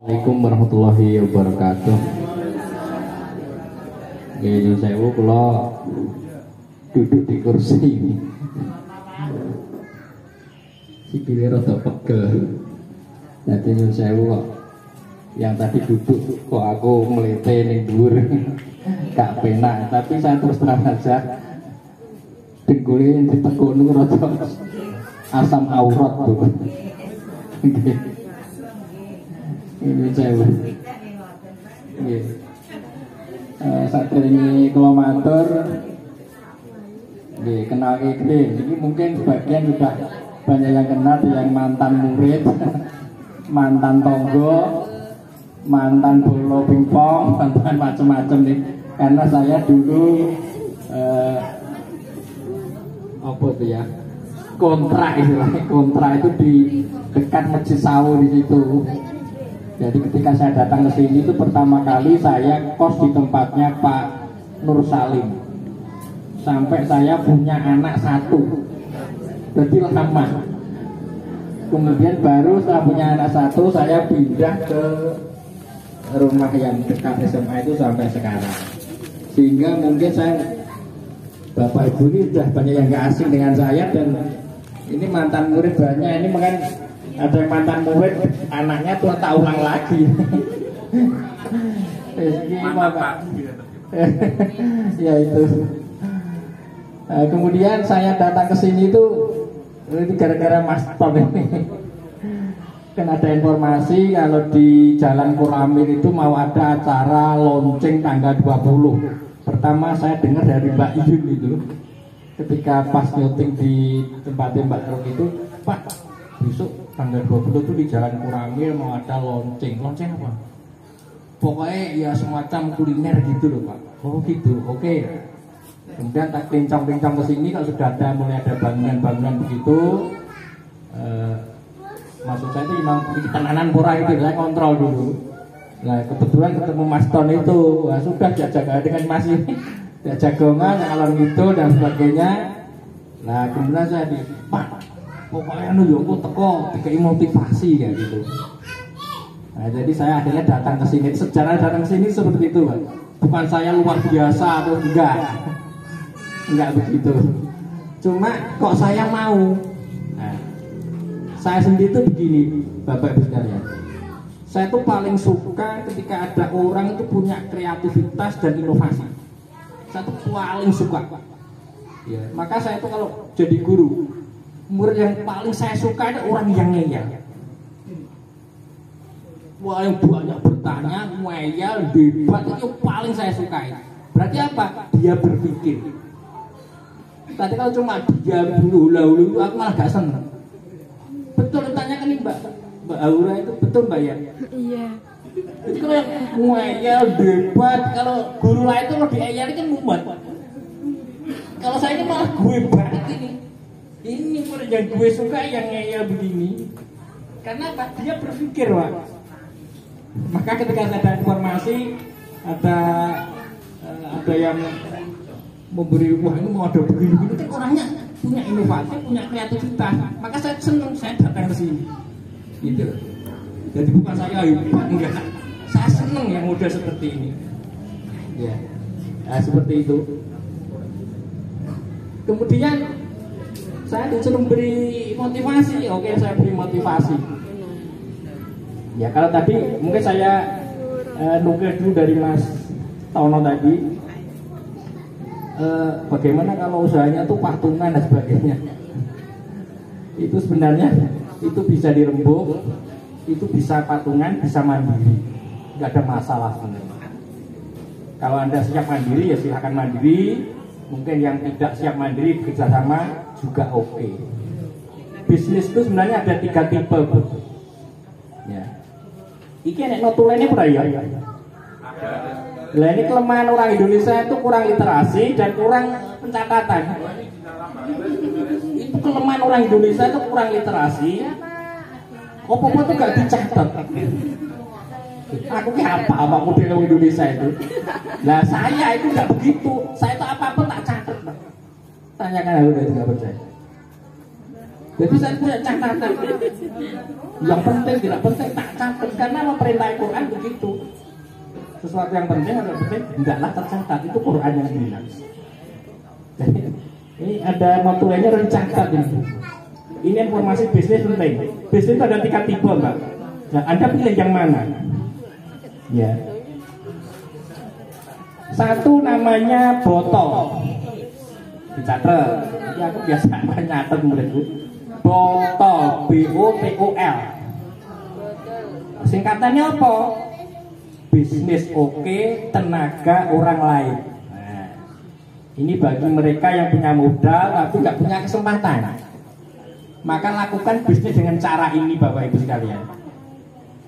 Assalamualaikum warahmatullahi wabarakatuh. Nyun sewu kula duduk di kursi ini. Sikile rada pegel. Dadi nyun sewu kok yang tadi duduk kok aku melete ning dhuwur. Gak penak, tapi saya terus terang saja dengkule ditekun rada asam aurat tuh. Ini cewek. Saat ini kalau matur, kenal ini mungkin sebagian sudah banyak yang kenal, yang mantan murid, mantan tonggo, mantan bola pingpong, mantan macam-macam nih. Karena saya dulu apa itu ya? Kontrak istilahnya, kontrak itu di dekat Masjid Sawu di situ. Jadi ketika saya datang ke sini itu pertama kali saya kos di tempatnya Pak Nur Salim. Sampai saya punya anak satu. Jadi lama. Kemudian baru setelah punya anak satu saya pindah ke rumah yang dekat SMA itu sampai sekarang. Sehingga mungkin saya Bapak Ibu ini sudah banyak yang gak asing dengan saya, dan ini mantan murid banyak. Ini mungkin ada yang mantan murid, anaknya tuh tak ulang lagi. Ya itu. Nah, kemudian saya datang ke sini itu gara-gara Mas Tom ini. Kan ada informasi kalau di Jalan Koramil itu mau ada acara launching tanggal 20. Pertama saya dengar dari Mbak Iyun itu, ketika pas syuting di tempatnya Mbak Rom itu, Pak, besok tanggal 20 itu di Jalan Koramil mau ada launching. Launching apa? Pokoknya ya semacam kuliner gitu loh Pak. Oh gitu, oke. Kemudian tak pincang-pincang ke sini, kalau sudah ada mulai ada bangunan-bangunan begitu, maksud saya itu memang tenanan pura itu, saya kontrol dulu. Nah kebetulan ketemu Mas Ton itu, wah, sudah diajak dengan Mas ini, diajak gongan, alon gitu dan sebagainya. Nah kemudian saya di Pak, pokoknya nu aku teko dikai motivasi kayak gitu. Nah jadi saya akhirnya datang ke sini. Sejarah datang ke sini seperti itu Pak. Bukan saya luar biasa atau enggak begitu. Cuma kok saya mau. Nah, saya sendiri itu begini Bapak Ibu sekalian. Saya tuh paling suka ketika ada orang itu punya kreativitas dan inovasi. Saya tuh paling suka. Ya, maka saya tuh kalau jadi guru, murid yang paling saya suka itu orang yang ngeyel. Wah, yang banyak bertanya, ngeyel, debat, itu paling saya sukai. Berarti apa? Dia berpikir. Tapi kalau cuma dia hula-hulu, aku malah gak seneng. Betul ditanyakan nih Mbak Aura itu, betul Mbak ya? Iya. Itu kalau yang ngeyel, debat, kalau guru lain itu kalau dieyel kan mumet. Kalau saya ini malah gue banget ini. Ini murid yang gue suka yang ngeyel begini. Karena apa? Dia berpikir Pak. Maka ketika ada informasi, ada yang memberi wah ini mau ada begini-begini, kan orangnya punya inovasi, punya kreativitas. Maka saya senang saya datang ke sini. Gitu. Jadi bukan saya hebat, enggak. Saya senang yang muda seperti ini. Ya. Nah, seperti itu. Kemudian saya disuruh beri motivasi. Oke, saya beri motivasi. Ya, kalau tadi mungkin saya nukil dulu dari Mas Tono tadi. Bagaimana kalau usahanya itu patungan dan sebagainya. Itu sebenarnya itu bisa dirembuk, itu bisa patungan, bisa mandiri, nggak ada masalah sebenarnya. Kalau Anda siap mandiri ya silakan mandiri. Mungkin yang tidak siap mandiri bekerjasama juga oke. Bisnis itu sebenarnya ada 3 tipe. Ya. Iki nek notulene ora ya? Lah ini kelemahan orang Indonesia itu kurang literasi dan kurang pencatatan. Itu kelemahan orang Indonesia itu kurang literasi. Apa-apa itu gak dicatat. Aku ki apa model orang Indonesia itu. Lah saya itu gak begitu. Saya itu apa-apa tak catat. Tanyakan aku dari gak percaya. Jadi saya punya catatan. Yang penting tidak penting tak catat karena perintah Quran begitu. Sesuatu yang penting atau penting enggaklah tercatat, itu Quran yang bilang. Jadi ini ada motonya rencatat ini. Ini informasi bisnis penting. Bisnis itu ada 3 tipe, Mbak. Nah, Anda pilih yang mana? Ya. Satu namanya botol. Dicatat. Ini aku biasa nyatet muridku. Botol, BOTOL. Singkatannya apa? Bisnis oke, tenaga orang lain. Nah, ini bagi mereka yang punya modal tapi nggak punya kesempatan. Maka lakukan bisnis dengan cara ini, Bapak Ibu sekalian.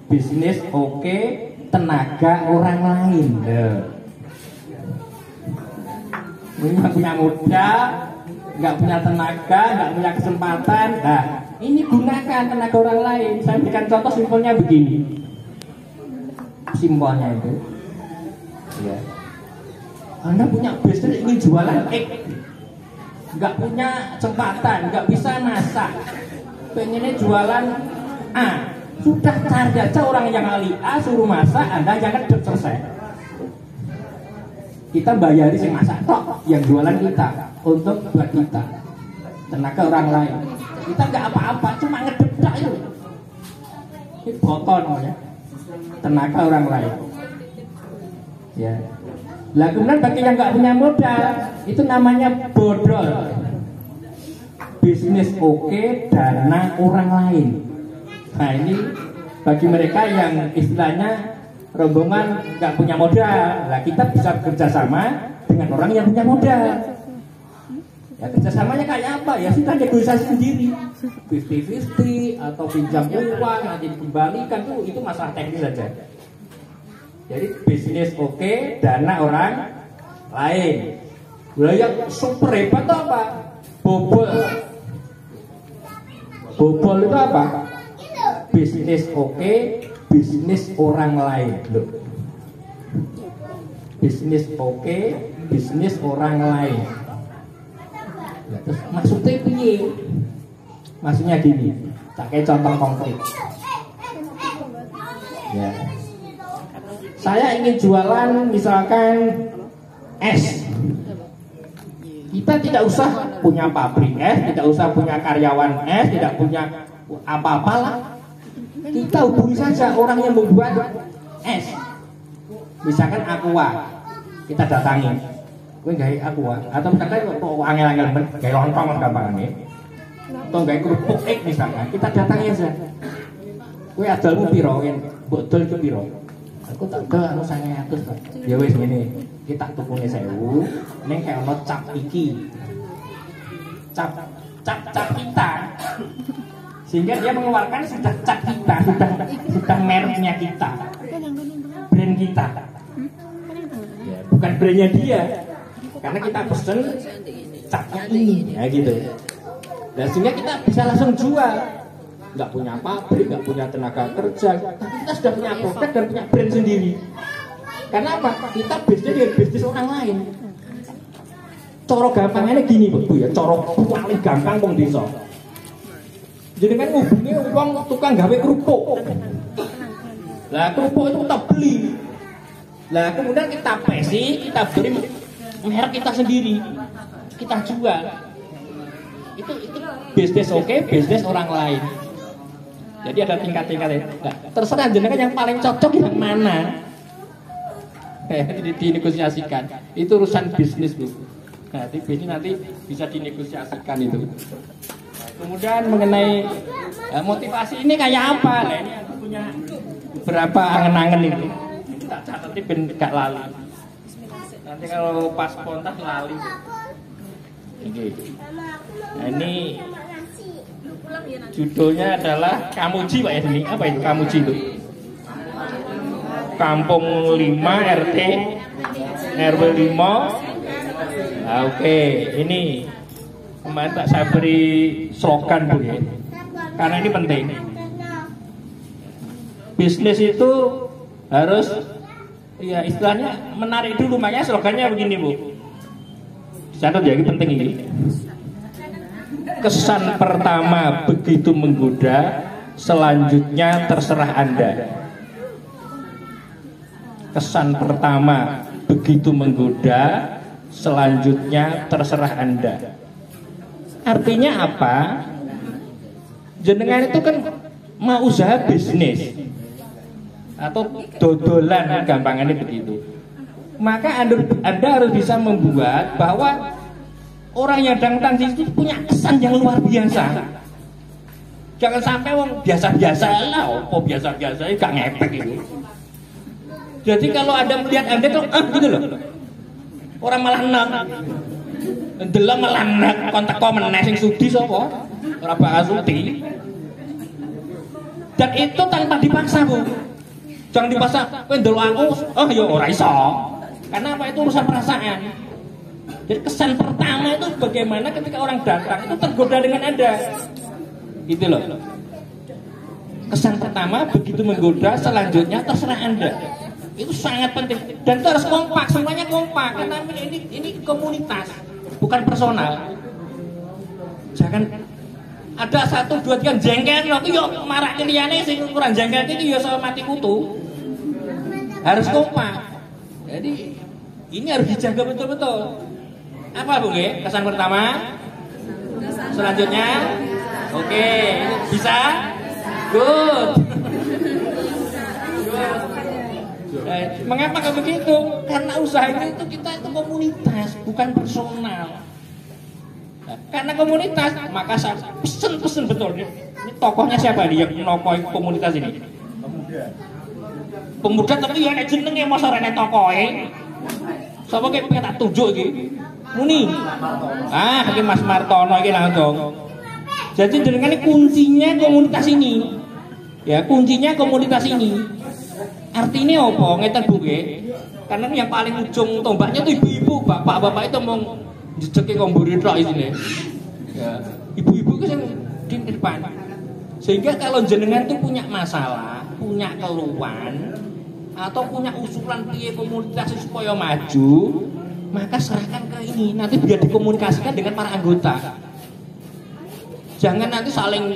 Bisnis oke, tenaga orang lain. Ini yang punya modal, nggak punya tenaga, nggak punya kesempatan. Nah, ini gunakan tenaga orang lain. Saya berikan contoh simpelnya begini. Simbolnya itu, ya. Anda punya bisnis ingin jualan X, nggak punya kesempatan, nggak bisa masak, pengennya jualan A, sudah cari aja orang yang ahli A, suruh masak, Anda jangan selesai. Kita bayari si masak tok, yang jualan kita untuk buat kita, tenaga orang lain. Kita nggak apa-apa, cuma ngedebak itu. Ini botol namanya. Tenaga orang lain, ya. Lah kemudian bagi yang nggak punya modal, itu namanya bodol. Bisnis oke, dana orang lain. Nah ini bagi mereka yang istilahnya rombongan nggak punya modal, lah kita bisa bekerjasama dengan orang yang punya modal. Ya kerjasamanya kayak apa? Ya sudah negosiasi sendiri, 50-50 atau pinjam uang nanti dikembalikan, itu masalah teknis saja. Jadi bisnis oke, dana orang lain. Lah yang super hebat itu apa? Bobol. Bobol itu apa? Bisnis oke, bisnis orang lain. Loh. Bisnis oke, bisnis orang lain. Ya, terus maksudnya piye? Maksudnya gini, tak kayak contoh konkret. Ya. Saya ingin jualan misalkan es. Kita tidak usah punya pabrik es, tidak usah punya karyawan es, tidak punya apa-apalah. Kita hubungi saja orang yang membuat es. Misalkan Aqua, kita datangi. Gue gawe Aqua atau misalkan kok angel-angel ben gawe lontong gampangane. Atau gawe kerupuk ek misalkan, kita datangi aja. Kowe adolmu piro? Mbok dol ku piro? Aku tak dol anu 900 kok. Ya wis ngene, kita tukune 1000, ning kayak ono cap iki. Cap kita. Sehingga dia mengeluarkan sudah cap kita, sudah mereknya kita. Brand kita. Ya, bukan brandnya dia. Karena kita pesen catnya ini, ya gitu. Dan sehingga kita bisa langsung jual. Nggak punya pabrik, nggak punya tenaga kerja, tapi kita sudah punya produk dan punya brand sendiri. Karena apa? Kita bisnis dengan bisnis orang lain. Coro gampangnya gini, Bu ya. Coro paling gampang wong desa. Jadi kan ngubungi uang tukang gawe kerupuk. Lah kerupuk itu kita beli. Lah kemudian kita pesi, kita beri merek kita sendiri, kita jual. Itu bisnis oke, bisnis orang lain. Jadi ada tingkat-tingkatnya. Nah, terserah jenengan yang paling cocok yang mana. Dinegosiasikan. Itu urusan bisnis, Bu. Nah, ini nanti bisa dinegosiasikan itu. Nah, kemudian mengenai motivasi ini kayak apa? Nah, ini aku punya beberapa angen-angen ini. Tak catat ben gak lali. Nanti kalau pas kontak lali. Oke. Nah, ini judulnya adalah Kamuji Pak ya ini. Apa itu Kamuji itu? Kampung 5 RT RW 5. Nah, oke, ini kemarin tak saya beri slogan Bu ya. Karena ini penting. Bisnis itu harus ya istilahnya menarik dulu, makanya slogannya begini Bu. Dicatat ya, ini penting ini. Kesan pertama begitu menggoda, selanjutnya terserah Anda. Kesan pertama begitu menggoda, selanjutnya terserah Anda. Artinya apa? Jenengan itu kan mau usaha bisnis atau dodolan, gampangannya begitu. Maka Anda harus bisa membuat bahwa orang yang datang di situ punya kesan yang luar biasa. Jangan sampai wong biasa-biasa lah, opo biasa-biasa gak ngepek itu. Jadi kalau Anda melihat Anda tuh gitu loh. Orang malah enak. Ndelok malah enak, kon teko meneh sing sudi sapa? Ora bakal sudi. Dan itu tanpa dipaksa, Bu. Jangan dipaksa, kowe ndelok aku, oh ya ora iso. Karena apa? Itu urusan perasaan. Jadi kesan pertama itu bagaimana ketika orang datang itu tergoda dengan Anda. Gitu loh. Kesan pertama begitu menggoda, selanjutnya terserah Anda. Itu sangat penting dan itu harus kompak, semuanya kompak karena ini komunitas, bukan personal. Jangan ada 1, 2, 3 jengkel loh, yo marah keliyane sing kurang jengkel iki yo sama mati kutu. Harus kompak. Jadi ini harus dijaga betul-betul. Apa Bu nggih? Kesan pertama? Selanjutnya? Oke, bisa? Good. Mengapa begitu? Karena usaha itu kita itu komunitas, bukan personal. Nah, karena komunitas, maka saya pesen betul. Ini tokohnya siapa nih yang nokohin komunitas ini? Pemuda tapi ya jenenge masa rene tokohe. Sapa ki pengen tak tunjuk iki? Muni. Iki Mas Martono iki langsung. Jadi jenengan ini kuncinya komunitas ini. Ya, kuncinya komunitas ini. Artinya apa? Ngeten Bu nggih. Karena yang paling ujung tombaknya itu ibu-ibu, bapak-bapak itu mau jejeke komburi tok isine. Ya, ibu-ibu itu yang di depan. Sehingga kalau jenengan itu punya masalah, punya keluhan atau punya usulan piye komunitas supaya maju, maka serahkan ke ini. Nanti biar dikomunikasikan dengan para anggota. Jangan nanti saling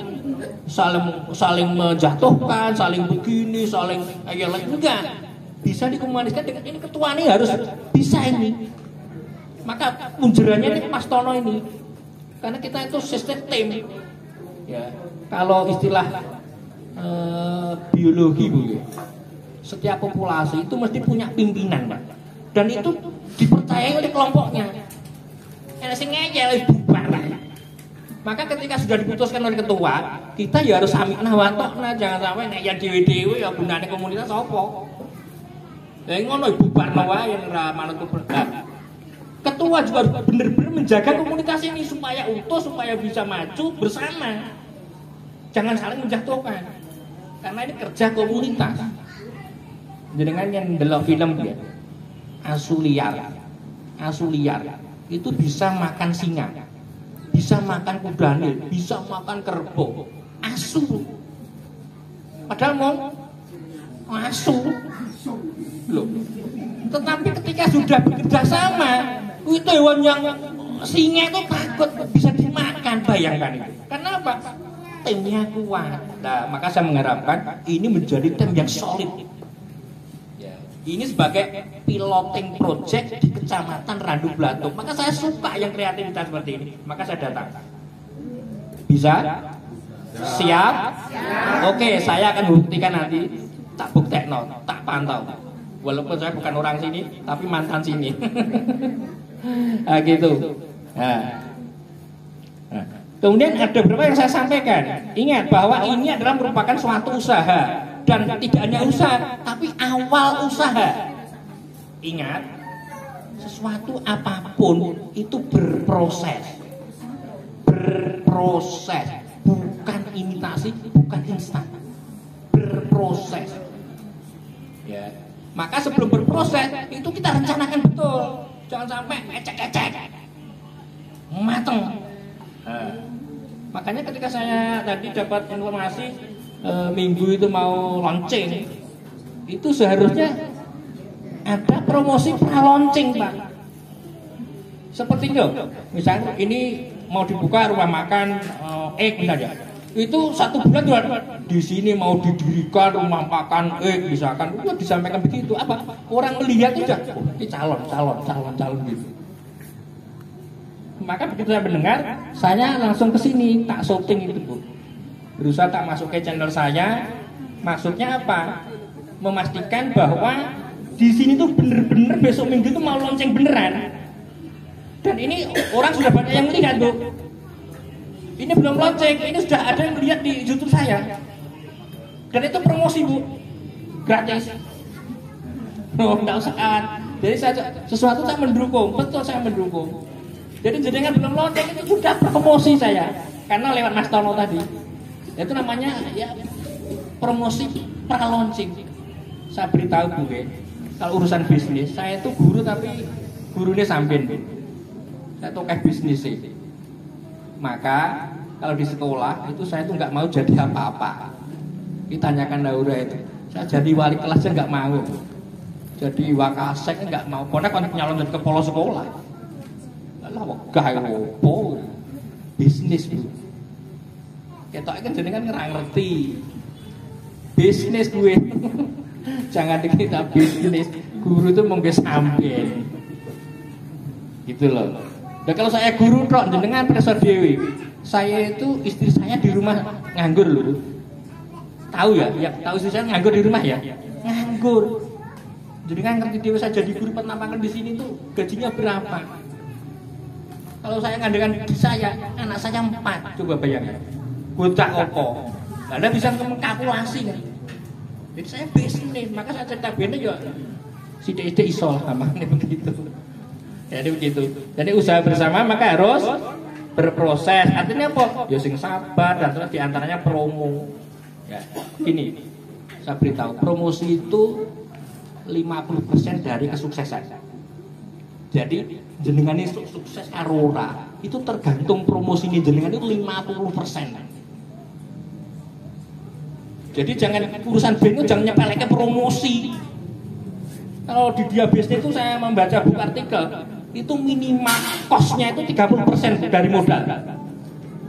menjatuhkan, saling begini, saling enggak. Bisa dikomunikasikan dengan ini, ketua ini harus bisa ini. Maka punjerannya ini Mas Tono ini. Karena kita itu sistem tim. Ya, kalau istilah biologi Bu, setiap populasi itu mesti punya pimpinan, Pak. Dan itu dipercayai oleh kelompoknya. Ana sing ngeyel bubar lah. Maka ketika sudah diputuskan oleh ketua, kita ya harus aminah wa ta'na, jangan sampai nek ya dhewe-dhewe ya gunane komunitas apa. Lah ngono bubarno wae yen ora manut berkat. Ketua juga harus benar-benar menjaga komunitas ini supaya utuh, supaya bisa maju bersama. Jangan saling menjatuhkan. Karena ini kerja komunitas. Jenengan yang delok film ya. Asu liar itu bisa makan singa. Bisa makan kudanil, bisa makan kerbau, asu. Padahal mau asu. Loh. Tetapi ketika sudah bekerja sama, itu hewan yang singa itu takut bisa dimakan, bayangkan itu. Karena apa? Timnya kuat. Nah, maka saya mengharapkan ini menjadi tim yang solid. Ini sebagai piloting project di Kecamatan Randu Blatung. Maka saya suka yang kreativitas seperti ini. Maka saya datang. Bisa? Siap? Oke, saya akan buktikan nanti. Tak buktekno, tak pantau. Walaupun saya bukan orang sini, tapi mantan sini. Nah, gitu. Nah. Kemudian ada beberapa yang saya sampaikan. Ingat bahwa ini adalah merupakan suatu usaha. Dan tidak hanya usaha, tapi awal usaha. Ingat, sesuatu apapun itu berproses. Berproses, bukan imitasi, bukan instan. Berproses. Ya. Maka sebelum berproses, itu kita rencanakan betul. Jangan sampai ecek-ecek. Mateng. Nah, makanya ketika saya tadi dapat informasi minggu itu mau launching, itu seharusnya ada promosi pra-launching Pak. Seperti itu, misalnya ini mau dibuka rumah makan misalnya. Itu 1 bulan tuh di sini mau didirikan rumah makan misalkan itu disampaikan begitu. Apa? Orang melihat aja, ini calon gitu. Maka begitu saya mendengar, saya langsung ke sini, tak syuting itu, Bu. Berusaha tak masuk ke channel saya. Maksudnya apa? Memastikan bahwa di sini tuh bener-bener besok minggu itu mau launching beneran. Dan ini orang sudah banyak yang melihat, Bu. Ini belum launching, ini sudah ada yang melihat di YouTube saya. Dan itu promosi, Bu. Gratis. Oh, enggak usah kan. Jadi sesuatu saya mendukung, betul saya mendukung. Jadi jenengan belum launching itu sudah promosi saya. Karena lewat Mas Tono tadi. Itu namanya ya promosi pra-launching. Saya beritahu Bu, kalau urusan bisnis, saya itu guru tapi gurunya sampean. Saya tokoh bisnis sih. Maka kalau di sekolah itu saya tuh nggak mau jadi apa-apa. Ditanyakan Laura itu, saya jadi wali kelasnya nggak mau. Jadi wakasek nggak mau. Karena kalau nyalon jadi kepala sekolah. Lah wegah opo bisnis, Bu. Ketoke kan jenengan ngerti. Bisnis gue. Jangan dikira bisnis. Guru itu mungkin sampean. Gitu loh. Dan kalau saya guru tok jenengan profesor Dewi. Saya itu istri saya di rumah nganggur loh. Tahu ya? Ya, tahu istri saya nganggur di rumah ya? Nganggur. Jenengan ngerti Dewi saya jadi guru penampakan di sini tuh gajinya berapa? Kalau saya ngandalkan di saya, anak saya 4, coba bayangkan. Bocah opo. Anda bisa mengkalkulasi kan. Jadi saya bisnis, maka saya cerita bisnis juga. Sidik-sidik iso lah, makanya begitu. Jadi begitu. Jadi usaha bersama maka harus berproses. Artinya apa? Ya sing sabar dan terus diantaranya promo. Ya, ini saya beritahu, promosi itu 50% dari kesuksesan. Jadi jenengan ini sukses arora itu tergantung promosi ini jenengan itu 50%. Jadi jangan urusan bisnis jangan nyepeleknya promosi. Kalau di dia bisnis itu saya membaca buku artikel itu minimal kosnya itu 30% dari modal.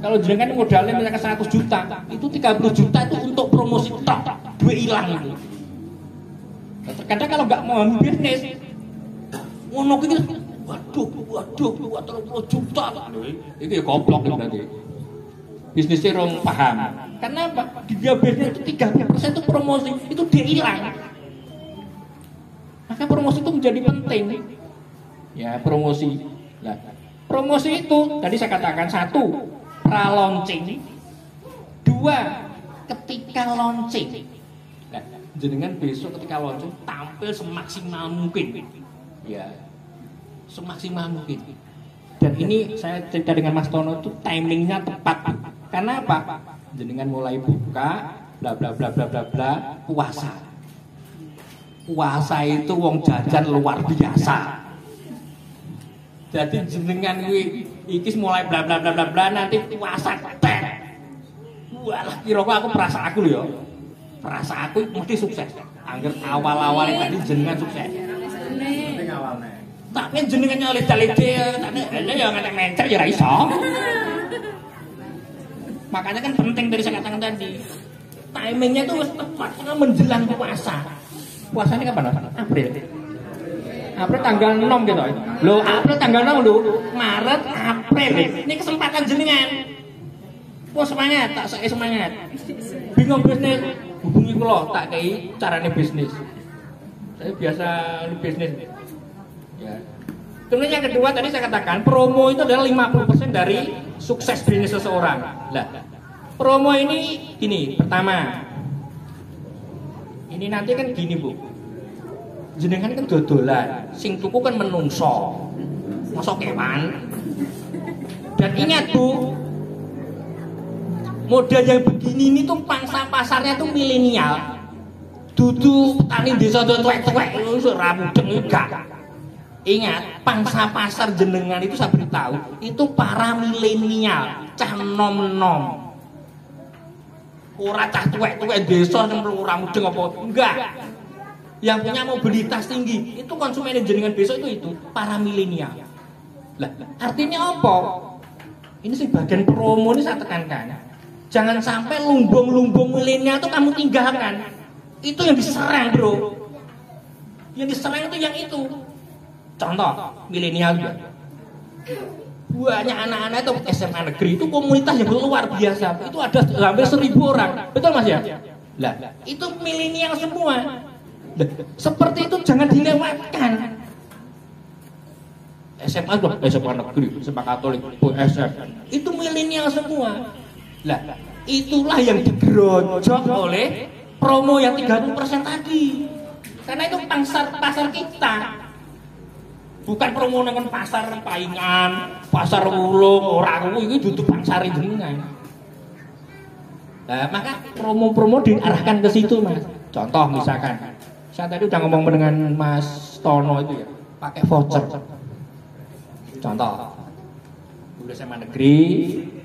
Kalau jenengan modalnya misalkan 100 juta, itu 30 juta itu untuk promosi tok, duit hilang itu. Terkadang kalau nggak mau ambil bisnis, ngono gitu, waduh, 30 juta. Itu ya goblok berarti. Bisnisnya orang paham. Karena apa? Di dia bisnis itu 30% itu promosi, itu dia hilang. Maka promosi itu menjadi penting. Ya, promosi. Nah, promosi itu tadi saya katakan 1, pra-launching. 2, ketika launching. Nah, jenengan besok ketika launching tampil semaksimal mungkin. Ya. Semaksimal mungkin. Dan ini saya cerita dengan Mas Tono itu timingnya tepat. Karena apa? Jenengan mulai buka bla bla bla bla bla bla puasa. Puasa itu wong jajan luar biasa. Jadi jenengan iki mulai bla bla bla bla bla nanti puasa tek. Walah kira aku perasa aku lho ya. Perasa aku mesti sukses. Angger awal-awal tadi jenengan sukses. Penting awalnya. Tapi jenengan oleh dalide ya ngetek mencer ya ra iso. Makanya kan penting dari saya katakan tadi. Timingnya itu harus tepat karena menjelang puasa. Puasanya kapan? April. April tanggal 6 gitu. Loh, April tanggal 6 lho. Maret, April. Ini kesempatan jenengan. Wah semangat, tak saya semangat. Bingung bisnis, hubungi kula tak kei carane bisnis. Saya biasa bisnis. Ya. Kemudian yang kedua tadi saya katakan promo itu adalah 50% dari sukses bisnis seseorang. Lah, promo ini gini, pertama. Ini nanti kan gini, Bu. Jenengan kan dodolan, sing tuku kan menungso. Masa kewan. Dan ingat, Bu, model yang begini ini tuh pangsa pasarnya tuh milenial. Dudu petani desa tuwek-tuwek ora mudeng enggak. Ingat, pangsa pasar jenengan itu saya beritahu, itu para milenial, cah nom-nom. Ora cah tuwek-tuwek desa sing ora mudeng apa enggak. Yang punya mobilitas tinggi, itu konsumen jenengan besok itu para milenial. Lah, artinya apa? Ini sih bagian promo ini saya tekankan. Jangan sampai lumbung-lumbung milenial itu kamu tinggalkan. Itu yang diserang, bro. Yang diserang itu yang itu. Contoh, milenial juga. Banyak anak-anak itu SMA negeri itu komunitas yang luar biasa. Itu ada hampir 1.000 orang. Betul Mas ya? Lah, itu milenial semua. Lah, seperti itu jangan dilewatkan. SMA loh, SMA negeri, SMA Katolik, SM. Itu milenial semua. Lah, itulah yang digerojok oleh promo yang 30% tadi. Karena itu pasar kita. Bukan promo dengan pasar Paingan, pasar Wulung, orang itu duduk pasar jenengan. Nah, maka promo-promo diarahkan ke situ, Mas. Contoh misalkan, saya tadi udah ngomong dengan Mas Tono itu ya, pakai voucher. Contoh, udah SMA negeri,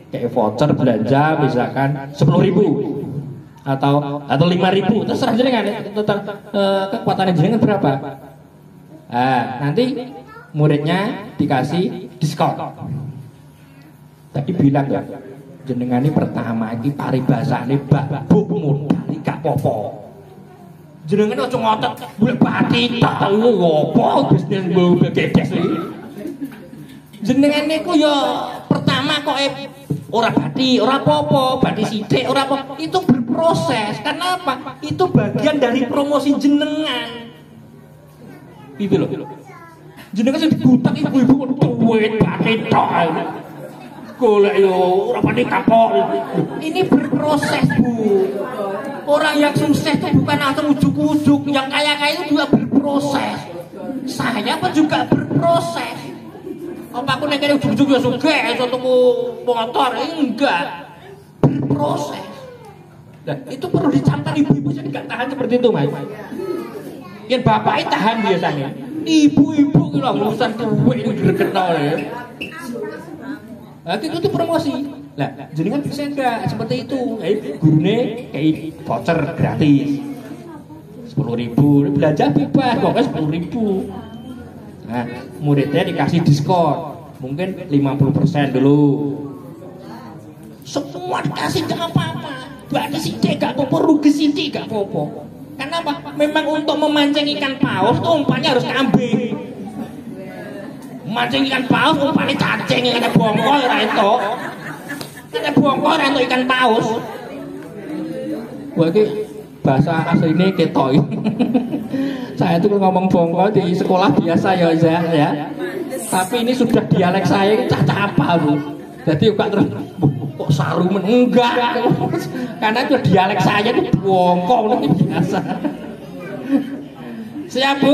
kayak voucher belanja misalkan 10.000 atau 5.000, terserah jenengan ya, tentang kekuatannya jenengan berapa. Nah, nanti muridnya dikasih diskon. Tadi bilang ya, jenengan ini pertama ini paribasane buk modal gak popo. Jenengan aja ngotot boleh bati tak ngopo bisnis mbok geges iki. Jenengan niku ya pertama kok ora bati, ora popo, bati sithik ora apa. Itu berproses. Kenapa? Itu bagian dari promosi jenengan. Itu loh. Jenengan sing dibutak ibu-ibu duit bati tok. Golek yo ora pati kapok. Ini berproses, Bu. Orang yang sukses itu bukan langsung ujuk-ujuk, yang kaya-kaya itu juga berproses. Saya pun juga berproses. Apa aku nek ujuk-ujuk ya sugih iso tuku motor, enggak. Berproses. Nah, itu perlu dicatat ibu-ibu jadi enggak tahan seperti itu, Mas. Yen bapaknya tahan biasanya. Ibu-ibu ki lho urusan duit itu diregekno ya. Nah, itu promosi. Lah, jenengan bisa enggak seperti itu? Gurune kayak voucher gratis. 10.000, belanja bebas, pokoknya 10.000. Nah, muridnya dikasih diskon. Mungkin 50% dulu. Semua dikasih enggak apa-apa. Bagi sithik enggak apa-apa, rugi sithik enggak apa-apa. Kenapa? Memang untuk memancing ikan paus itu umpannya harus kambing. Mancing ikan paus umpannya cacing, ikan bongkol ora itu. Ikan bongkol ora itu ikan paus. Wah iki bahasa asline ketoi. Saya itu ngomong bongkol di sekolah biasa ya. Tapi ini sudah dialek saya caca apa, Bu. Jadi enggak terus kok sarumen enggak. Karena itu dialek saya itu bongkol itu biasa. Siap, Bu?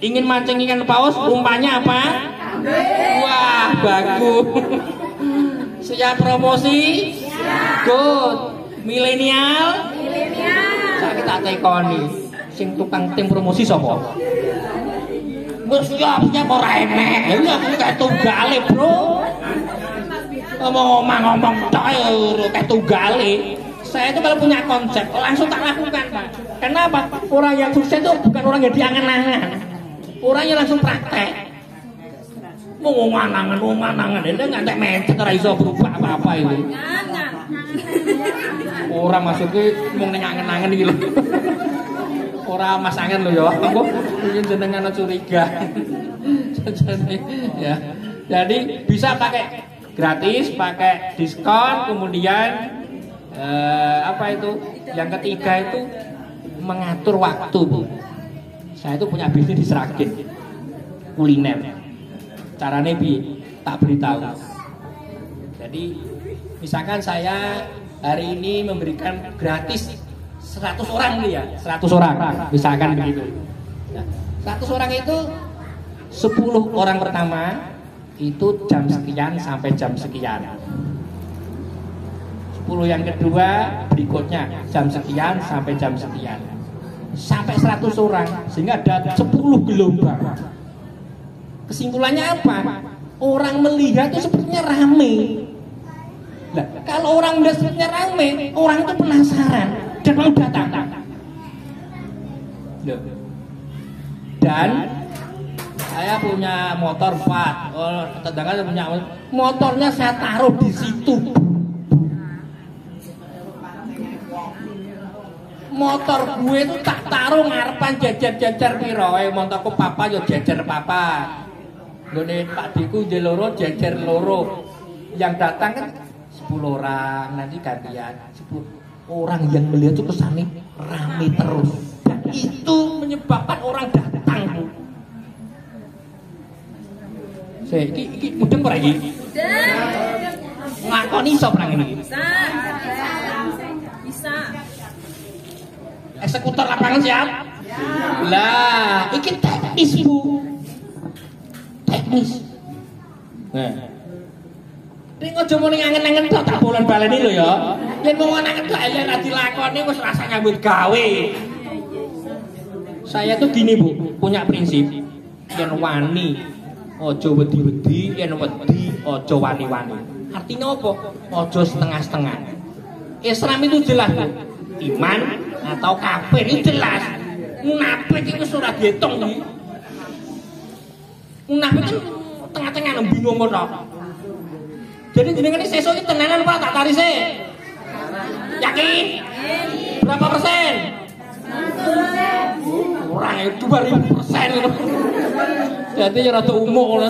Ingin mancing ikan paus umpannya apa? Wah, bagus. Siap promosi? Good. Milenial? Saya tak tekoni. Sing tukang tim promosi sapa? Wis siap ora enek. Ya aku kayak tunggale, Bro. Ngomong tok kayak tunggale. Saya itu kalau punya konsep langsung tak lakukan, Pak. Kenapa? Orang yang sukses itu bukan orang yang diangan-angan. Orangnya langsung praktek. Mau nganangan, ini ngantek mencet ora iso berubah apa-apa itu. Orang masuknya mau ngangen-angen iki lho. Ora Mas Angen lho ya. Engko jenengan curiga. Ya. Jadi bisa pakai gratis, pakai diskon, kemudian apa itu? Yang ketiga itu mengatur waktu, Bu. Saya itu punya bisnis di Sragen. Kuliner. Caranya tak beritahu. Jadi misalkan saya hari ini memberikan gratis 100 orang nih ya, 100 orang misalkan begitu. Nah, 100 orang itu 10 orang pertama itu jam sekian sampai jam sekian. 10 yang kedua berikutnya jam sekian sampai jam sekian. Sampai 100 orang sehingga ada 10 gelombang. Kesimpulannya apa? Orang melihat itu sepertinya rame. Nah, kalau orang melihat sepertinya rame, orang itu penasaran dan mau datang. Dan saya punya motor 4, tetangga punya motornya saya taruh di situ. Motor gue itu tak taruh ngarepan jejer-jejer piro, motorku papa yo jejer papa. Nggone Pak Diku je loro jejer loro. Yang datang kan 10 orang, nanti gantian 10 orang yang melihat itu kesane rame terus. Dan itu menyebabkan orang datang, Bu. Iki mudeng ora iki? Mudeng. Ngakoni iso perang ini. Bisa. Eksekutor lapangan siap? Lah, iki teknis, Bu. Teknis. Nah. Ning aja muni angen-angen tok tak bolan baleni lho ya. Yen wong angen tok yen ora dilakoni wis rasa nyambut gawe. Saya tuh gini, Bu, punya prinsip. Yen wani aja wedi-wedi, yen wedi aja wani-wani. Artinya apa? Aja setengah-setengah. Islam itu jelas, Bu. Iman atau kafir itu jelas. Munafik itu ora diitung iki. Munafik kan tengah-tengah bingung kok. Jadi jenengan ini sesuk iki tenanan Pak tak tarise. Yakin? Berapa persen? 90%. Kurang 2000%. Jadi ya rada umuk ngono.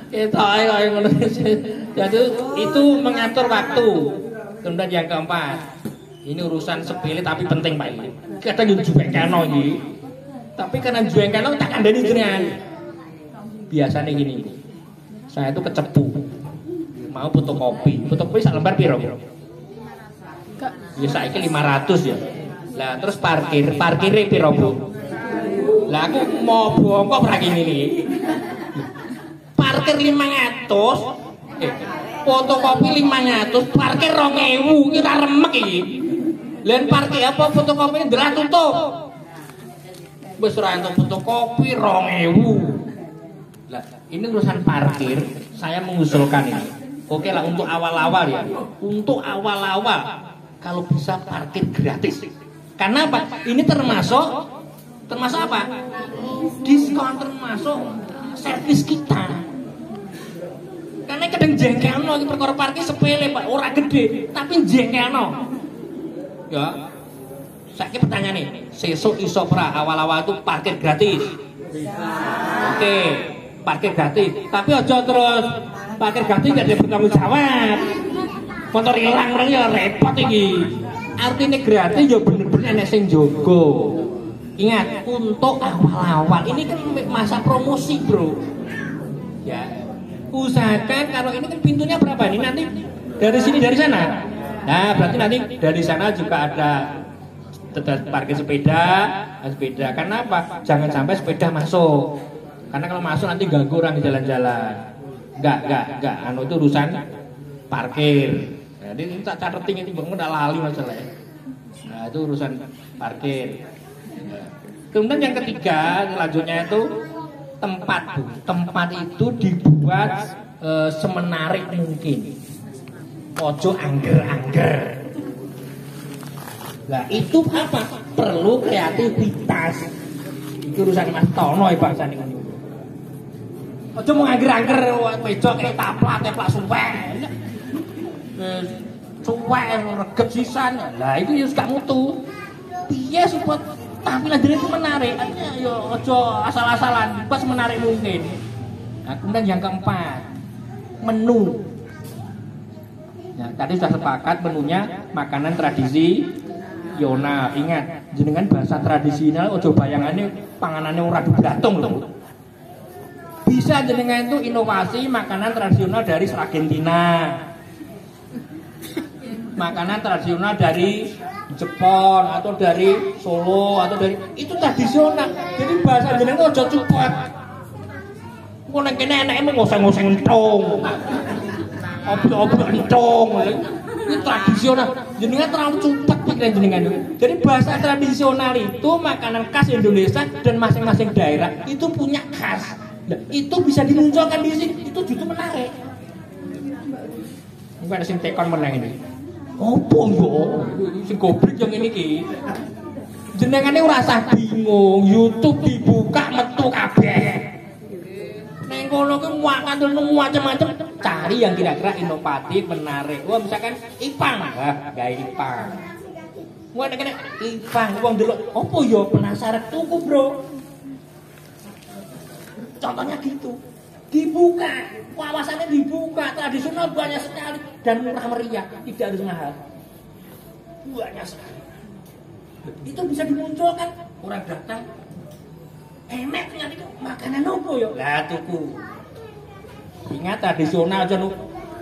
Kita ae kaya ngono. Jadi itu mengatur waktu. Kemudian yang keempat, ini urusan sepele tapi penting Pak ini. Kadang yo juwekano iki. Tapi karena juwekano tak kandhani jenengan. Biasanya gini, saya itu kecepu. Mau fotokopi. Fotokopi sak lembar piro? Ya saiki 500 ya. Lah terus parkire piro, Bu? Lah aku mau bongkok ora kene iki. Parkir 500. Fotokopi 500, parkir 2000, kita remek iki. Len parkir apa fotokopi ndelok tutup. Wis ora entuk fotokopi 2000. Lah, ini urusan parkir, saya mengusulkan ini. Oke lah untuk awal-awal ya. Untuk awal-awal kalau bisa parkir gratis. Karena apa? Ini termasuk apa? Diskon, termasuk servis kita. Karena kadang jengkelno iki perkara parkir sepele, Pak, ora gede, tapi jengkelno. Ya. Saiki pertanyaane, sesuk iso ora awal-awal itu parkir gratis? Bisa. Oke, parkir gratis. Tapi aja terus parkir gratis gak ada bertanggung jawab. Motor ilang orang ya repot iki. Artinya gratis ya bener-bener enek sing jogo. Ingat, untuk awal-awal ini kan masa promosi, Bro. Ya. Usahakan kalau ini kan pintunya berapa nih nanti dari sini dari sana. Nah berarti nanti dari sana juga ada parkir sepeda. Karena apa? Jangan sampai sepeda masuk. Karena kalau masuk nanti ganggu orang jalan-jalan. Enggak. Anu itu urusan parkir. Jadi tak catetin ini bang udah lali masalahnya. Nah itu urusan parkir. Kemudian yang ketiga selanjutnya itu tempat, Bu. Tempat itu dibuat semenarik mungkin. Ojo angger-angger. Nah itu apa? Perlu kreativitas. Itu urusan Mas Tono ya bangsa ini. Ojo mau angger-angger pejok kayak taplak sumpah. Sumpah reget sisan. Lah itu ya gak mutu. Piye supaya tampilan diri itu menarik, yo ojo asal-asalan, pas menarik mungkin. Nah, kemudian yang keempat, menu. Nah, tadi sudah sepakat menunya makanan tradisi Yona. Ingat, jenengan bahasa tradisional ojo bayangannya panganannya ora blatung loh. Bisa jenengan itu inovasi makanan tradisional dari Argentina. Makanan tradisional dari Jepang atau dari Solo atau dari itu tradisional. Jadi bahasa jenengan aja cepet. Kok nek kene enake ngoseng-ngoseng entung. Opo-opo entung. Ini tradisional. Jenengan terlalu cepet pikiran jenengan. Jadi bahasa tradisional itu makanan khas Indonesia dan masing-masing daerah itu punya khas. Nah, itu bisa dimunculkan di sini. Itu justru menarik. Bukan sing tekon menang ini. Opo yo, sing goblok yang ini ki. Jenengane ora usah bingung, YouTube dibuka metu kabeh. Neng kono ki macam-macam, cari yang kira-kira inovatif, menarik. Wah, misalkan Ipang, gawe Ipang. Wah, nek Ipang wong delok, opo ya penasaran tuku, Bro. Contohnya gitu. Dibuka, wawasannya dibuka, tradisional banyak sekali dan murah meriah, tidak harus mahal. Banyak sekali. Itu bisa dimunculkan orang datang enak ternyata itu makanan apa ya lah tuku ingat tradisional aja nu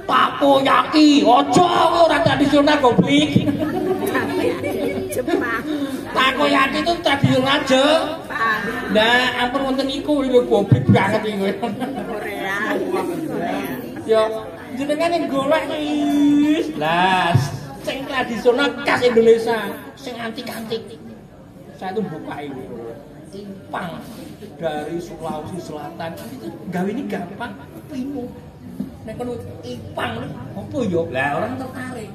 takoyaki ojo orang tradisional goblok takoyaki itu tradisional aja nah ampun wonten iku goblok banget iku ya jenengane golek wis lah sing tradisional khas Indonesia sing antik-antik. Saya tuh buka ini Ipang dari Sulawesi Selatan itu gawe ini gampang bingung. Nek kono Ipang opo yo? Lah orang tertarik.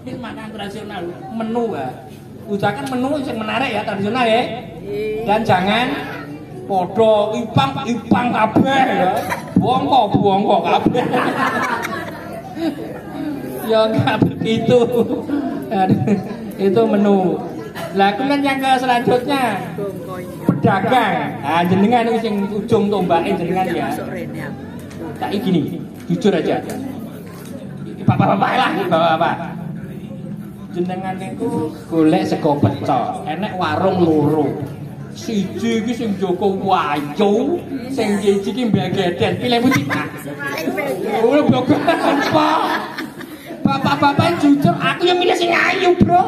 Ini makanan tradisional, menu ya. Usahakan menu yang menarik ya tradisional ya. Dan jangan podo Ipang kabeh ya. Buangko kabeh. Ya enggak begitu. Itu menu. Lah kemudian yang ke selanjutnya pedagang. Nah, jenengan itu sing ujung tombake jenengan ya. Tak gini, jujur aja. Bapak-bapak lah, bapak-bapak. Jenengan itu golek sego pecel, enek warung loro. Siji iki sing Joko Wayu, sing siji iki Mbak Geden. Pilih putih, Pak. Oh, apa? Bapak-bapak jujur, aku yang milih sing ayu, Bro.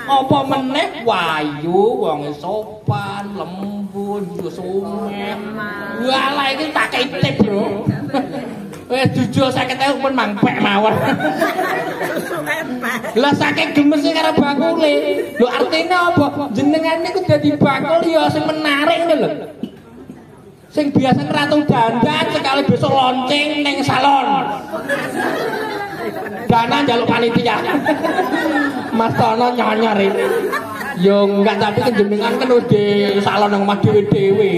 Apa meneh Wayu, wong sopan, lembut, sumeh. Walah iki tak kei Bro. Wis jujur 50.000 pun mangpek mawon. Lah saking gemes karo bakule. Lho artinya apa? Jenengan niku dadi bakul ya sing menarik ngono lho. Sing biasa ratu dandan sekali besok lonceng ning salon. Dana njaluk panitia. Mas Tono nyonyor ini. Yo enggak tapi jenengan kan di salon nang omah dhewe-dhewe.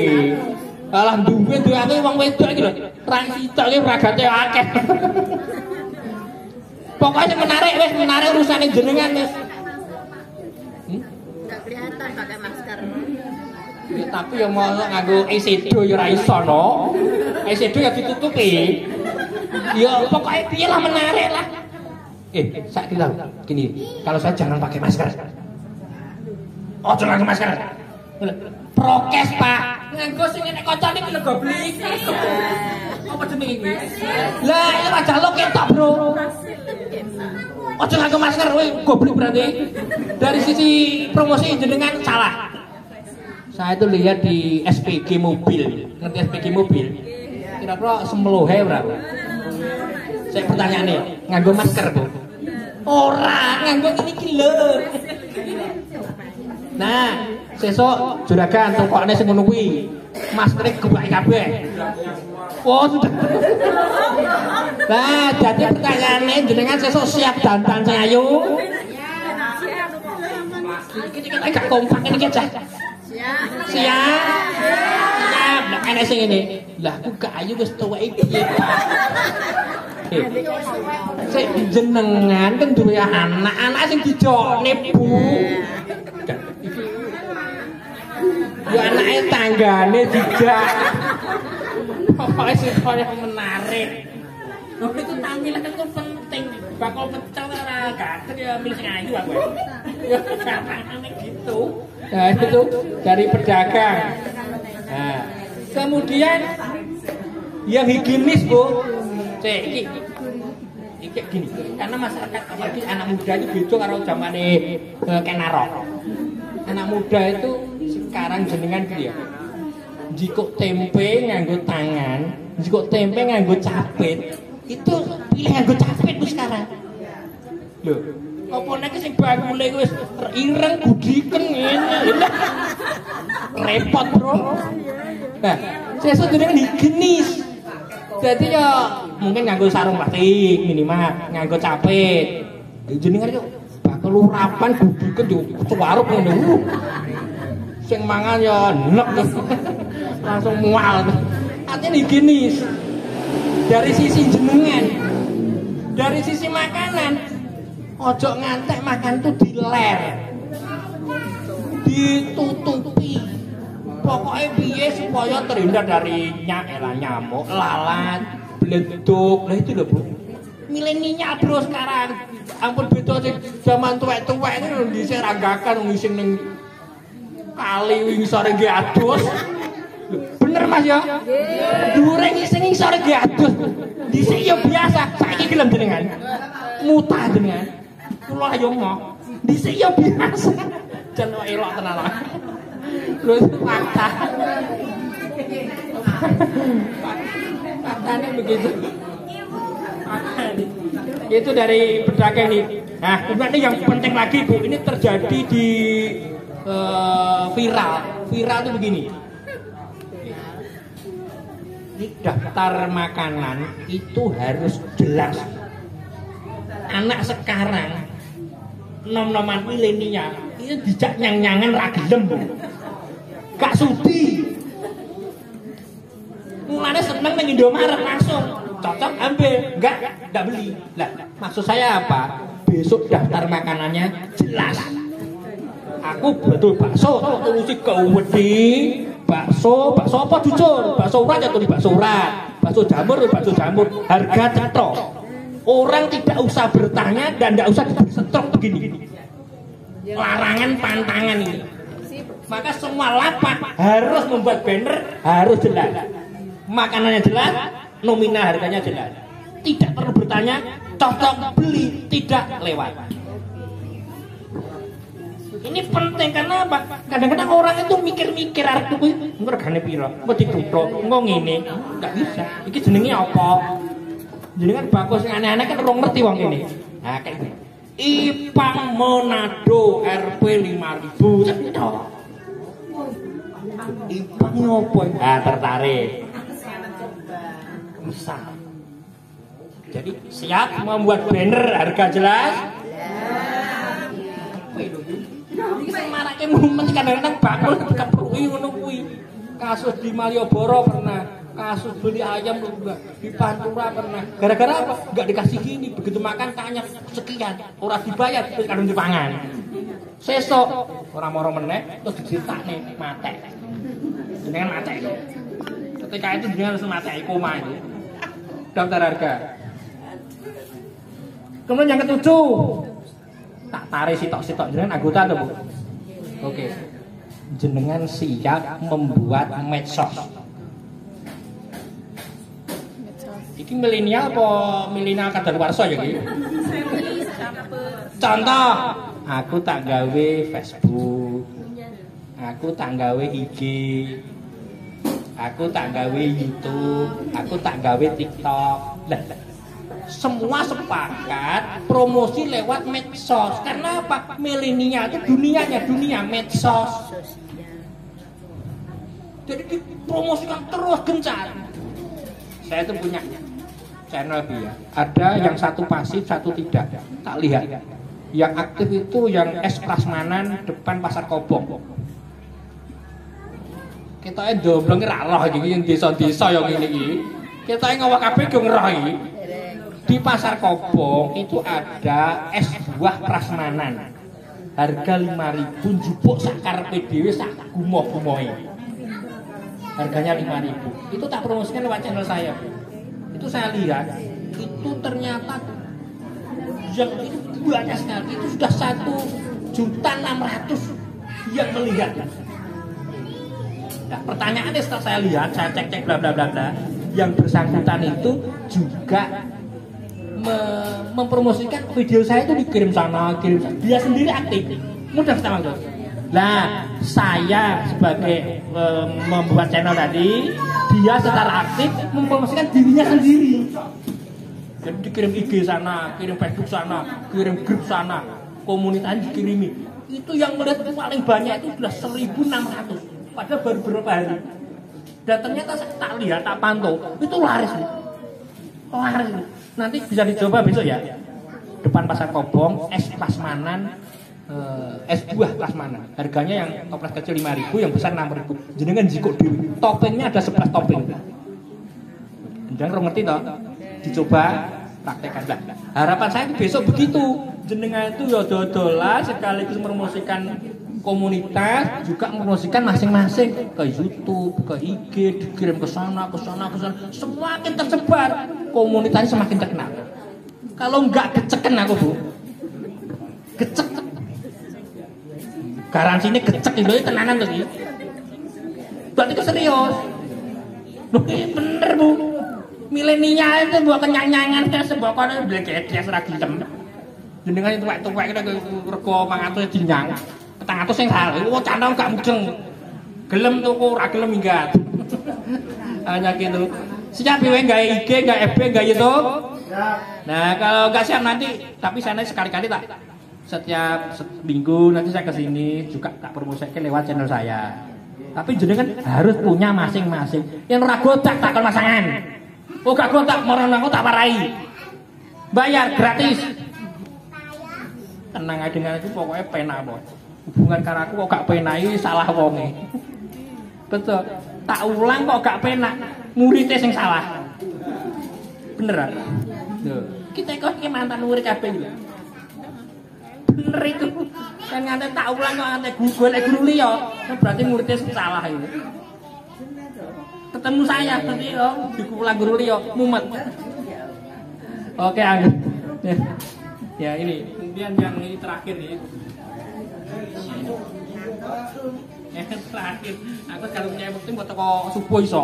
Alah duwe duwe wong wedok iki lho. Ra sitok iki ragate akeh. Pokoknya menarik urusane jenengan wis. Enggak kelihatan pakai masker. Ya, tapi yang mau nganggo esedo ya ora iso no. Esedo ya ditutupi. Ya pokoknya piye lah menarik lah. Saya bilang gini, kalau saya jangan pakai masker. Oh, jangan pakai masker. Prokes, Pak. Nganggo sing nek kancane iki lho goblok. Apa jenenge iki? Lah, iki wajah lo ketok, Bro. Oh, jangan pakai masker, kowe goblok berarti. Dari sisi promosi jenengan salah. Saya itu lihat di SPG mobil, ngerti SPG mobil? Kira-kira semeluhe berapa? Saya pertanyaannya, nganggo masker Bu? Ora, nganggo ini gila. Nah, sesok juragan tokone sing ngono kuwi, maskere gebake kabeh. Oh, sudah. Nah, jadi pertanyaannya jenengan sesok siap dandan sing ayu? Kita gak kompak ini kita. Siap. Lah ana sing ngene. Lah aku gak ayu wis tuweke piye, Pak? Sik jenengan kan duwe anak sing dijokne, Bu. Ya anake tanggane dijak. Pokoke supaya menarik. Lho itu tampilan itu penting. Bakal pecel ora gatel ya milih sing ayu aku. Ya gampangane gitu. Nah itu dari pedagang. Nah, kemudian yang higienis Bu, iki gini, karena masyarakat apalagi anak muda itu beda karo zamane Kenarok. Anak muda itu sekarang jenengan gitu ya. Jikok tempe nganggo tangan, jikok tempe nganggo capit, itu pilih nganggo capit Bu sekarang. Loh, apa nek sing bakule wis ireng budiken ngene. Repot, Bro. Nah, sesuk jenengan higienis. Jadi ya mungkin nganggo sarung plastik minimal, nganggo capit. Jenengan yo bakul kelurapan guduket yo cuwaruk ngono. Sing mangan ya enek langsung mual. Artinya gini, dari sisi jenengan, dari sisi makanan, ojo ngantek makan tuh diler, ditutupi. Pokoknya piye supaya terhindar dari nyamuk, lalat, beleduk. Lah itu loh Bu. Milenial bro sekarang. Ampun beda sing zaman tuwek-tuwek iki lho dhisik ranggakan wong sing ning kali wingi sore nggih adus. Bener Mas ya? Nggih. Dhuwure ngising sore nggih adus. Dhisik ya biasa, saiki gelem jenengan. Mutah jenengan. Kula ayo ngomong. Dhisik ya biasa. Jan elok tenan. Lho fakta. Faktanya begitu. Itu dari pedagang nih. Nah, kemudian yang penting lagi Bu, ini terjadi di viral. Viral itu begini. Ini daftar makanan itu harus jelas. Anak sekarang nom-noman milenial itu dijak nyang-nyangan ra gelem, Bu. Gak sudi. Mulane seneng nang Indomaret langsung. Cocok ambil, enggak beli. Lah, maksud saya apa? Besok daftar makanannya jelas. Aku betul bakso, tulis ke wedi, bakso apa jujur? Bakso urat atau di bakso urat? Bakso jamur, harga cetok. Orang tidak usah bertanya dan tidak usah diberi setruk begini. Larangan pantangan ini. Maka semua lapak harus membuat banner, harus jelas. Makanannya jelas, nominal harganya jelas. Tidak perlu bertanya, cocok beli, tidak lewat. Ini penting karena apa? Kadang-kadang orang itu mikir-mikir arep tuku engko regane piro? Engko dituthuk, engko ngene. Enggak bisa. Iki jenenge apa? Jenengan bagus sing aneh-aneh kan ora ngerti wong kene. Nah, kayak gitu. Ipang Monado RP 5000. Ipang opo? Ah, tertarik. Bisa. Jadi siap membuat banner harga jelas. Iki semarake momen kadang-kadang bakul kepruki ngono kuwi. Kasus di Malioboro pernah, kasus beli ayam juga di Pantura pernah. Gara-gara apa? Enggak dikasih gini, begitu makan tanya sekian, ora dibayar terus kadung dipangan. Sesuk ora moro meneh terus dicitakne matek. Jenengan matek. Ketika itu jenengan harus matek koma itu. Daftar harga. Kemudian yang ketujuh, tak tarik sitok-sitok jenengan anggota tuh Bu. Oke. Jenengan siap membuat medsos. Iki milenial apa milenial kadaluwarsa ya iki? Contoh, aku tak gawe Facebook. Aku tak gawe IG. Aku tak gawe YouTube, aku tak gawe TikTok. Lah, semua sepakat promosi lewat medsos. Karena apa? Milenial itu dunia medsos. Jadi dipromosikan terus gencar. Saya itu punya channel dia. Ada yang satu pasif, satu tidak. Tak lihat. Yang aktif itu yang es prasmanan depan Pasar Kobong. Kita ndombleng ra roh iki yang desa-desa yang ngene iki. Kita ngawak kabeh yo ngeroh iki. Di Pasar Kobong itu ada es buah prasmanan. Harga 5.000 njupuk sak karepe dhewe sak gumoh-gumohe. Harganya 5.000. Itu tak promosikan lewat channel saya. Itu saya lihat, itu ternyata yang itu banyak sekali. Itu sudah 1.600.000 yang melihat. Nah, pertanyaannya setelah saya lihat, saya cek bla bla bla bla, yang bersangkutan itu juga mempromosikan video saya itu dikirim sana, kirim sana. Dia sendiri aktif, mudah sama tuh. Nah, saya sebagai membuat channel tadi, dia secara aktif mempromosikan dirinya sendiri. Jadi dikirim IG sana, kirim Facebook sana, kirim grup sana, komunitas dikirimi. Itu yang melihat paling banyak itu sudah 1.600. Padahal baru beberapa hari. Dan ternyata saya tak lihat, tak pantau, itu laris. Laris. Nanti bisa dicoba besok ya. depan Pasar Kobong, es prasmanan, es buah prasmanan. Harganya yang toples kecil 5.000, yang besar 6.000. Jenengan jikuk dhewe. Toppingnya ada 11 topping. Jangan ngerti toh? Dicoba praktekkan lah. Harapan saya besok begitu. Jenengan itu ya dodola sekaligus mempromosikan komunitas, juga mempromosikan masing-masing ke YouTube, ke IG, dikirim ke sana. Semakin tersebar, komunitasnya semakin terkenal. Kalau enggak geceken aku, Bu. Gecek. Garansinya gecek itu tenanan tuh. Berarti itu serius. Loh, bener, Bu. Milenial itu buat kenyanyangan ke sebuah kono blegedes ra gelem. Jenengan tuwek-tuwek rego 500 dinyang. 400 sing salah. Oh, cantang gak mudeng. Gelem tuku ra gelem minggat. Hanya gitu. Siap wae gawe IG, gawe FB, gawe YouTube. Nah, kalau enggak siap nanti tapi sana sekali-kali tak setiap minggu nanti saya ke sini juga tak promosikan lewat channel saya. Tapi jenengan harus punya masing-masing. Yang ragu tak takon masangan. Oh gak gontak, moron aku tak warai. Bayar gratis. Tenang aja dengan itu pokoknya penak, Bos. Hubungan karo aku kok gak penaki salah wonge. Betul. Tak ulang kok gak penak, muridnya sing salah. Bener. Kita kok iki mantan murid kabeh iki. Bener itu. Kan nganti tak ulang kok nganti golek guru liya, berarti muridnya sing salah itu. Ketemu saya tadi dikulang guru liya mumet. Oke, Angga. Ya ini, kemudian yang ini terakhir nih. Terakhir, aku kalau punya bukti buat toko subuh iso.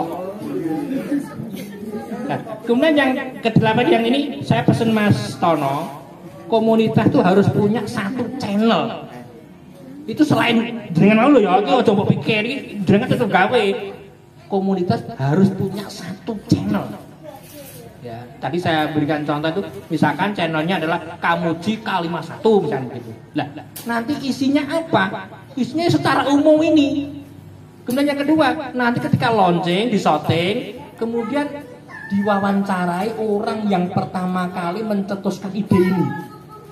Nah, kemudian yang ke-8 yang ini saya pesen Mas Tono, komunitas tuh harus punya satu channel. Itu selain dengan lo ya, itu coba pikir, dengan tetap gawe. Komunitas harus punya satu channel. Ya, tadi saya berikan contoh itu, misalkan channelnya adalah Kamuji K51 misalnya gitu. Lah, nanti isinya apa? Isinya secara umum ini. Kemudian yang kedua, nanti ketika launching, disoting, kemudian diwawancarai orang yang pertama kali mencetuskan ide ini.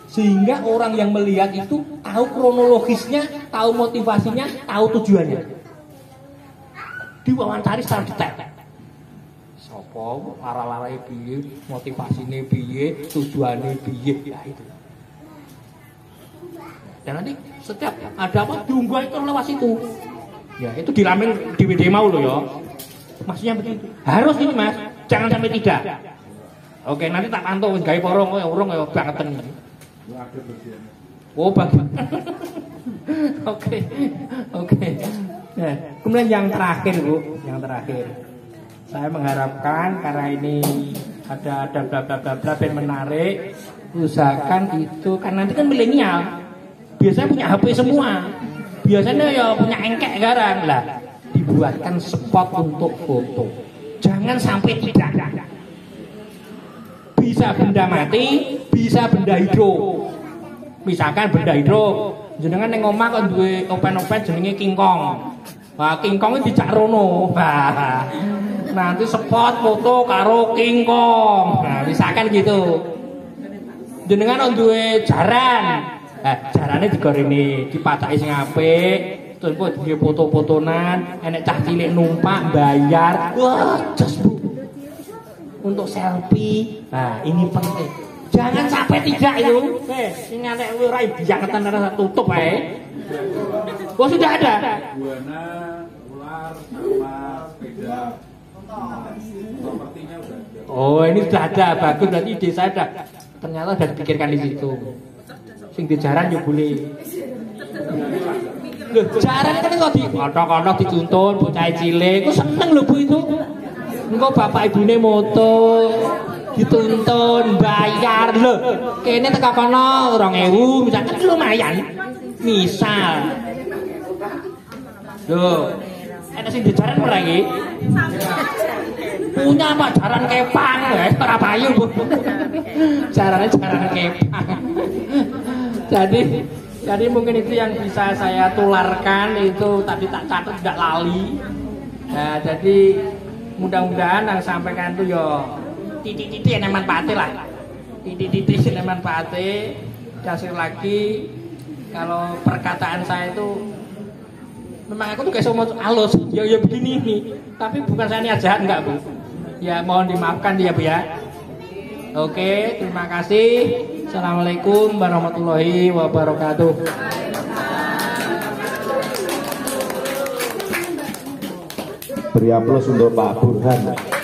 Sehingga orang yang melihat itu tahu kronologisnya, tahu motivasinya, tahu tujuannya. Diwawancari secara detail. Sopo, arah-arahe piye, motivasine piye, tujuane piye, ya itu. Dan nanti setiap ada apa diunggah itu lewat situ. Ya itu diramen di WD mau loh ya. Maksudnya begitu. Harus ini Mas, jangan sampai tidak. Oke, nanti tak pantau gawe porong urung ya bangeten. Oh, bagi. Oke. Nah, kemudian yang terakhir Bu, yang terakhir. Saya mengharapkan karena ini ada bla bla bla bla yang menarik, usahakan itu kan nanti kan milenial. Biasanya punya HP semua. Biasanya ya punya engkek garang lah. Dibuatkan spot untuk foto. Jangan sampai tidak. Bisa benda mati, bisa benda hidup. Misalkan benda hidup, jenengan ning omah kok duwe open-open jenenge King Kong. Wah, King Kong iki dijak rono. Nanti spot foto karo King Kong. Nah, misalkan gitu. Jenengan duwe jaran. Jarane digorene, dipataki sing apik, terus kok duwe foto-fotonan, enek cah cilik numpak bayar. Wah, jos Bu. Untuk selfie. Nah, ini penting. Jangan sampai tidak itu. Sing ngantek ora biyangetan ora tutup ae. Oh, sudah ada. Buana, ular, sama sepeda. Sepertinya udah ada. Oh, ini sudah ada. Bagus, berarti ide saya ada. Ternyata sudah dipikirkan di situ. Sing di jaran yo boleh. Loh, jaran kan kok di kono-kono dituntun bocah cilik. Ku seneng lho Bu itu. Engko bapak ibune moto dituntun bayar lho. Kene teko kono 2.000 misalkan lumayan. Misal. Loh, ada sing di jaran ora iki? Punya apa jaran kepang ora payu Bu. Jaran kepang. Jadi mungkin itu yang bisa saya tularkan, itu tadi tak catat tidak lali. Nah, jadi mudah-mudahan yang sampaikan itu ya titik-titik yang manfaatnya lah. titik-titik sing manfaate. Kasih lagi kalau perkataan saya itu memang aku tuh kayak mau halus ya begini nih, tapi bukan saya niat jahat enggak Bu ya, mohon dimaafkan ya Bu ya. Oke, terima kasih. Assalamualaikum warahmatullahi wabarakatuh. Beri aplaus untuk Pak Burhan.